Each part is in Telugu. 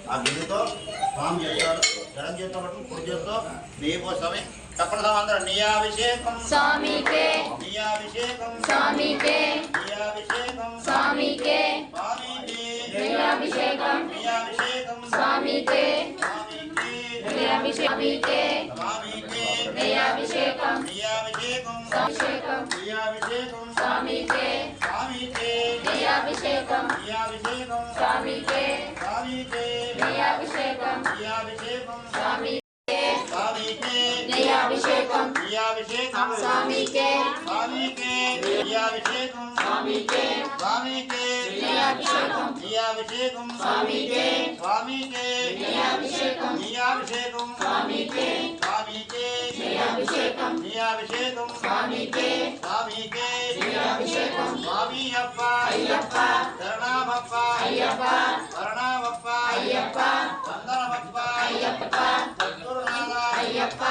ఆ బిందుతో స్వామి చేస్తాడు. జలం చేతో పొడి చేస్తూ నెయ్యి పోస్తామే. తప్పని అందరూ నీయాభిషేకం స్వామికే, నీయాభిషేకం స్వామికే, నీయాభిషేకం స్వామికే, స్వామికే, నీయాభిషేకం, నీయాభిషేకం స్వామికే, స్వామికే, నీయాభిషేకమికే, స్వామికే, నీయాభిషేకం, నీయాభిషేకం, అభిషేకం, నీయాభిషేకం, స్వామికే, స్వామికే, నీయాభిషేకం, నీయాభిషేకం, స్వామికే, స్వామికే, నీయాభిషేకం, నీయాభిషేకం, స్వామికే, స్వామికే, నీయాభిషేకం, నీయాభిషేకం, స్వామికే, స్వామికే, నీయాభిషేకం, స్వామికే, స్వామికే, నీయాభిషేకం, నీయాభిషేకం, స్వామికే, స్వామికే, నీయాభిషేకం, నీయాభిషేకం, స్వామికే, స్వామికే, నీయాభిషేకం, నీయాభిషేకం, స్వామికే, స్వామికే, నీయాభిషేకం, స్వామి అప్ప అయ్యప్ప, శరణమప్ప అయ్యప్ప, శరణమప్ప అయ్యప్ప, వందనమప్ప అయ్యప్ప, సద్గురునాథ అయ్యప్ప,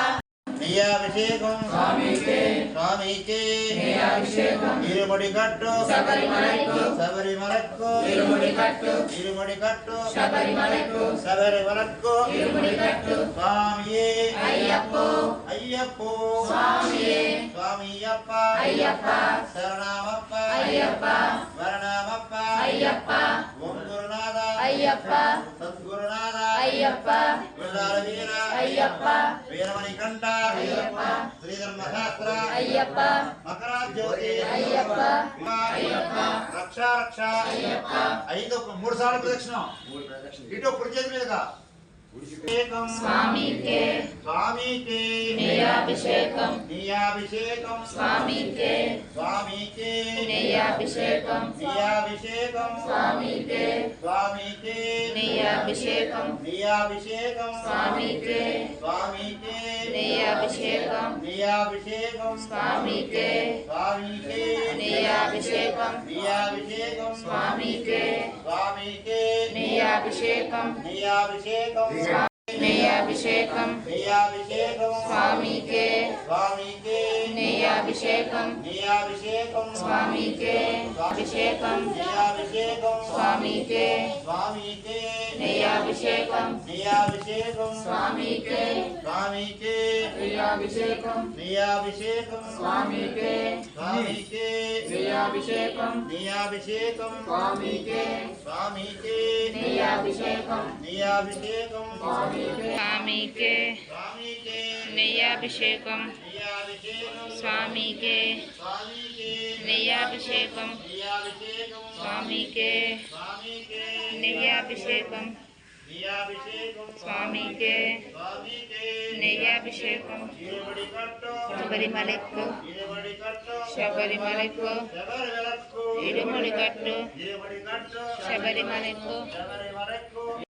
నీయాభిషేకం స్వామికే, స్వామికే నీయాభిషేకం, ఇరుముడి కట్టు శబరిమలకు, శబరిమలకు ఇరుముడి కట్టు, ఇరుముడి కట్టు శబరిమలకు, శబరిమలకు ఇరుముడి కట్టు, స్వామియే అయ్యప్పో, అయ్యప్పో స్వామియే, స్వామియప్ప అయ్యప్ప, శరణమప్ప అయ్యప్ప, వరణమప్ప అయ్యప్ప, ఓం గురునాథ అయ్యప్ప, సద్గురునాథ అయ్యప్ప, గురుదార వీర అయ్యప్ప, వీరమణి కంఠ అయ్యప్ప, శ్రీధర్మశాస్త్ర అయ్యప్ప, మకరాజ్యోతి అయ్యప్ప, అయ్యప్ప రక్ష రక్ష అయ్యప్ప, 3 సార్లు ప్రదక్షిణం ఇటు కుడి చేతి మీదుగా స్వామికే, స్వామికే నీయాభిషేకం, నీయాభిషేకం స్వామికే, స్వామికే నీయాభిషేకం, నీయాభిషేకం స్వామికే, స్వామికే నీయాభిషేకం, నీయాభిషేకం స్వామికే, స్వామికే నీయాభిషేకం, నీయాభిషేకం స్వామికే, స్వామికే నీయాభిషేకం, నీయాభిషేకం స్వామికే, స్వామికే నీయాభిషేకం, నీయాభిషేకం నీయాభిషేకం, నీయాభిషేకం స్వామికే, స్వామికే నీయాభిషేకం, నీయాభిషేకం స్వామికే, అభిషేకం, నీయాభిషేకం స్వామికే, స్వామికే నీయాభిషేకం, నీయాభిషేకం స్వామికే, స్వామికే నీయాభిషేకం, నీయాభిషేకం స్వామికే, స్వామికే నీయాభిషేకం, నీయాభిషేకం స్వామికే, స్వామికే నీయాభిషేకం, నీయాభిషేకం స్వామికే, స్వామికే నీయాభిషేకం, నీయాభిషేకం స్వామికే, స్వామికే నీయాభిషేకం, నీయాభిషేకం స్వామికే, స్వామికే నీయాభిషేకం, నీయాభిషేకం స్వామికే, స్వామికే నీయాభిషేకం, ఇరుముడి కట్టు శబరిమలకు, ఇరుముడి కట్టు శబరిమలకు, శబరిమలకు ఇరుముడి కట్టు, ఇరుముడి కట్టు శబరిమలకు, శబరిమలకు